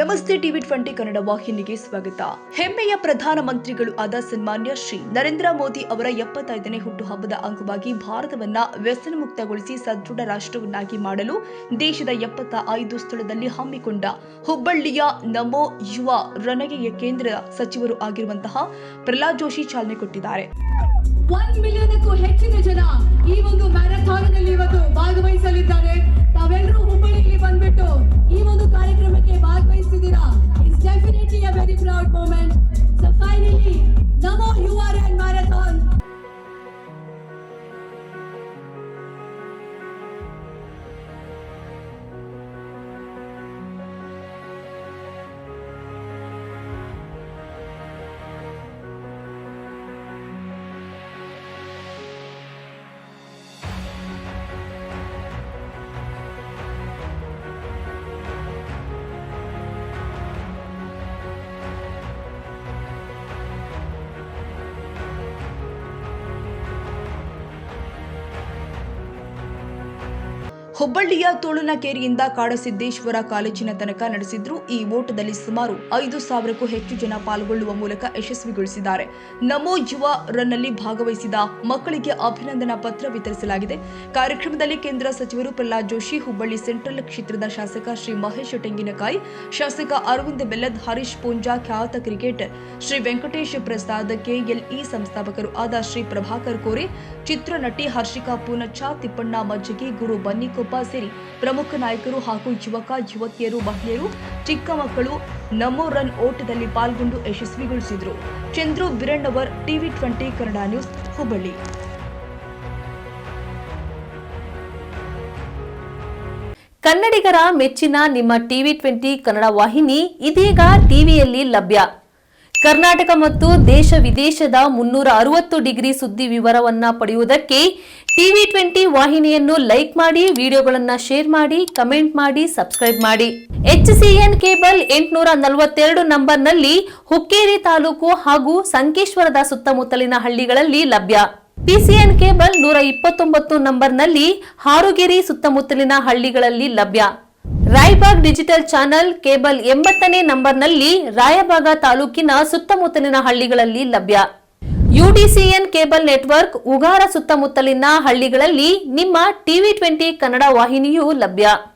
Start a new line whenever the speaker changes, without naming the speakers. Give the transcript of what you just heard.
ನಮಸ್ತೆ ಟಿವಿ 20 ಕನ್ನಡ ವಾಹಿನಿಗೆ ಸ್ವಾಗತ. ಹೆಮ್ಮೆಯ ಪ್ರಧಾನಮಂತ್ರಿಗಳು ಆದ ಸನ್ಮಾನ್ಯ ಶ್ರೀ ನರೇಂದ್ರ ಮೋದಿ ಅವರ 75ನೇ ಹುಟ್ಟುಹಬ್ಬದ ಅಂಗವಾಗಿ ಭಾರತವನ್ನ ವ್ಯಸನ ಮುಕ್ತಗೊಳಿಸಿ ಸದೃಢ ರಾಷ್ಟ್ರವನ್ನಾಗಿ ಮಾಡಲು ದೇಶದ 75 ಸ್ಥಳದಲ್ಲಿ ಹಮ್ಮಿಕೊಂಡ ಹುಬ್ಬಳ್ಳಿಯ ನಮೋ ಯುವ ರಣಗೆ ಕೇಂದ್ರ ಸಚಿವರು ಆಗಿರುವಂತಹ ಪ್ರಹ್ಲಾದ್ ಜೋಶಿ ಚಾಲನೆ ಕೊಟ್ಟಿದ್ದಾರೆ.
1 ಮಿಲಿಯನ್ಗೂ ಹೆಚ್ಚಿನ ಜನ ಈ ಒಂದು ಮ್ಯಾರಥಾನ್ನಲ್ಲಿ ಇವತ್ತು ಭಾಗವಹಿಸಲಿದ್ದಾರೆ. ತಾವೆಲ್ಲರೂ ಹುಬ್ಬಳ್ಳಿಗೆ ಬಂದ್ಬಿಟ್ಟು ಈ ಒಂದು ಕಾರ್ಯಕ್ರಮಕ್ಕೆ ಭಾಗವಹಿಸಿದ್ದೀರಾ. It's definitely a very proud moment. So finally Namo Yuva run marathon
ಹುಬ್ಬಳ್ಳಿಯ ತೋಳನಕೇರಿಯಿಂದ ಕಾಡಸಿದ್ದೇಶ್ವರ ಕಾಲೇಜಿನ ತನಕ ನಡೆಸಿದ್ರು. ಈ ಓಟದಲ್ಲಿ ಸುಮಾರು 5,000ಕ್ಕೂ ಹೆಚ್ಚು ಜನ ಪಾಲ್ಗೊಳ್ಳುವ ಮೂಲಕ ಯಶಸ್ವಿಗೊಳಿಸಿದ್ದಾರೆ. ನಮೋ ಯುವ ರನ್ನಲ್ಲಿ ಭಾಗವಹಿಸಿದ ಮಕ್ಕಳಿಗೆ ಅಭಿನಂದನಾ ಪತ್ರ ವಿತರಿಸಲಾಗಿದೆ. ಕಾರ್ಯಕ್ರಮದಲ್ಲಿ ಕೇಂದ್ರ ಸಚಿವರು ಪ್ರಹ್ಲಾದ್ ಜೋಶಿ, ಹುಬ್ಬಳ್ಳಿ ಸೆಂಟ್ರಲ್ ಕ್ಷೇತ್ರದ ಶಾಸಕ ಶ್ರೀ ಮಹೇಶ್ ತೆಂಗಿನಕಾಯಿ, ಶಾಸಕ ಅರವಿಂದ್ ಬೆಲ್ಲದ್, ಹರೀಶ್ ಪೂಂಜಾ, ಖ್ಯಾತ ಕ್ರಿಕೆಟರ್ ಶ್ರೀ ವೆಂಕಟೇಶ್ ಪ್ರಸಾದ್, ಕೆಎಲ್ಇ ಸಂಸ್ಥಾಪಕರು ಆದ ಶ್ರೀ ಪ್ರಭಾಕರ್ ಕೋರೆ, ಚಿತ್ರನಟಿ ಹರ್ಷಿಕಾ ಪೂನಚ್ಚ, ತಿಪ್ಪಣ್ಣ ಮಜ್ಜಗಿ, ಗುರು ಬನ್ನಿಕೊಪ್ಪ ಸೇರಿ ಪ್ರಮುಖ ನಾಯಕರು ಹಾಗೂ ಯುವಕ ಯುವತಿಯರು, ಮಹಿಳೆಯರು, ಚಿಕ್ಕ ಮಕ್ಕಳು ನಮೋ ರನ್ ಓಟದಲ್ಲಿ ಪಾಲ್ಗೊಂಡು ಯಶಸ್ವಿಗೊಳಿಸಿದರು. Chandru Birannavar, TV 20 Kannada news, Hubballi.
ಕನ್ನಡಿಗರ ಮೆಚ್ಚಿನ ನಿಮ್ಮ ಟಿವಿ 20 ಕನ್ನಡ ವಾಹಿನಿ ಇದೀಗ ಟಿವಿಯಲ್ಲಿ ಲಭ್ಯ. ಕರ್ನಾಟಕ ಮತ್ತು ದೇಶ ವಿದೇಶದ 360 ಡಿಗ್ರಿ ಸುದ್ದಿ ವಿವರವನ್ನ ಪಡೆಯುವುದಕ್ಕೆ ಟಿವಿ 20 ವಾಹಿನಿಯನ್ನು ಲೈಕ್ ಮಾಡಿ, ವಿಡಿಯೋಗಳನ್ನು ಶೇರ್ ಮಾಡಿ, ಕಮೆಂಟ್ ಮಾಡಿ, ಸಬ್ಸ್ಕ್ರೈಬ್ ಮಾಡಿ. HCN ಕೇಬಲ್ 842 ನಂಬರ್ನಲ್ಲಿ ಹುಕ್ಕೇರಿ ತಾಲೂಕು ಹಾಗೂ ಸಂಕೇಶ್ವರದ ಸುತ್ತಮುತ್ತಲಿನ ಹಳ್ಳಿಗಳಲ್ಲಿ ಲಭ್ಯ. PCN ಕೇಬಲ್ 129 ನಂಬರ್ನಲ್ಲಿ ಹಾರುಗೆರೆ ಸುತ್ತಮುತ್ತಲಿನ ಹಳ್ಳಿಗಳಲ್ಲಿ ಲಭ್ಯ. ರಾಯಬಾಗ್ ಡಿಜಿಟಲ್ ಚಾನೆಲ್ ಕೇಬಲ್ 80ನೇ ನಂಬರ್ನಲ್ಲಿ ರಾಯಬಾಗ ತಾಲೂಕಿನ ಸುತ್ತಮುತ್ತಲಿನ ಹಳ್ಳಿಗಳಲ್ಲಿ ಲಭ್ಯ. UDCN ಕೇಬಲ್ ನೆಟ್ವರ್ಕ್ ಉಗಾರ ಸುತ್ತಮುತ್ತಲಿನ ಹಳ್ಳಿಗಳಲ್ಲಿ ನಿಮ್ಮ ಟಿವಿ 20 ಕನ್ನಡ ವಾಹಿನಿಯೂ ಲಭ್ಯ.